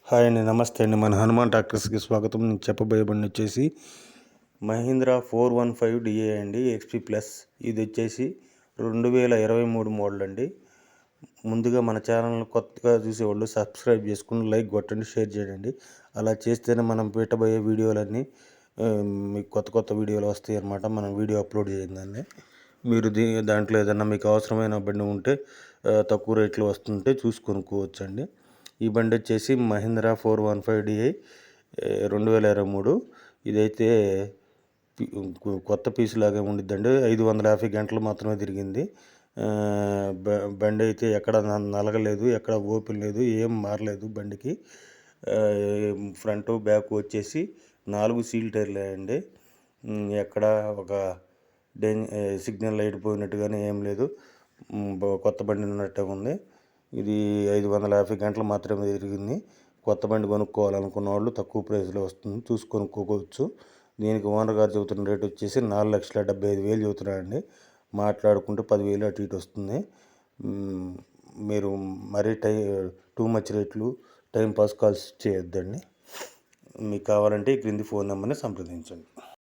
Hi అండి, నమస్తే అండి. మన హనుమాన్ ట్రాక్టర్స్కి స్వాగతం. నేను చెప్పబోయే బండి వచ్చేసి మహీంద్రా 415 అండి, ఎక్స్పీ ప్లస్. ఇది వచ్చేసి 2023 మోడల్ అండి. ముందుగా మన ఛానల్ని కొత్తగా చూసేవాళ్ళు సబ్స్క్రైబ్ చేసుకుని లైక్ కొట్టండి, షేర్ చేయండి. అలా చేస్తేనే మనం పెట్టబోయే వీడియోలన్నీ మీకు కొత్త కొత్త వీడియోలు వస్తాయి అన్నమాట. మనం వీడియో అప్లోడ్ చేయండి. మీరు దాంట్లో ఏదన్నా మీకు అవసరమైన బండి ఉంటే తక్కువ రేట్లో వస్తుంటే చూసి కొనుక్కోవచ్చండి. ఈ బండి వచ్చేసి మహీంద్రా 415 2023. ఇదైతే కొత్త పీసు లాగా ఉండిద్దండి. 550 గంటలు మాత్రమే తిరిగింది. బండి అయితే ఎక్కడ నలగలేదు, ఎక్కడ ఓపెన్ లేదు, ఏం మారలేదు బండికి. ఫ్రంట్ బ్యాక్ వచ్చేసి 4 సీల్ టైర్లే అండి. ఎక్కడ ఒక సిగ్నల్ లైట్ పోయినట్టు కానీ ఏం లేదు. కొత్త బండి ఉన్నట్టే ఉంది. ఇది 550 గంటలు మాత్రమే తిరిగింది. కొత్త బండి కొనుక్కోవాలనుకున్న వాళ్ళు తక్కువ ప్రైస్లో వస్తుంది, చూసి కొనుక్కోవచ్చు. దీనికి ఓనర్ గారు చెబుతున్న రేట్ వచ్చేసి 4,75,000 చెబుతున్నారండి. మాట్లాడుకుంటే 10,000 అటు ఇటు వస్తుంది. మీరు మరీ టూ మచ్ రేట్లు టైం పాస్ కాల్స్ చేయొద్దండి. మీకు కావాలంటే ఈ క్రింది ఫోన్ నెంబర్ని సంప్రదించండి.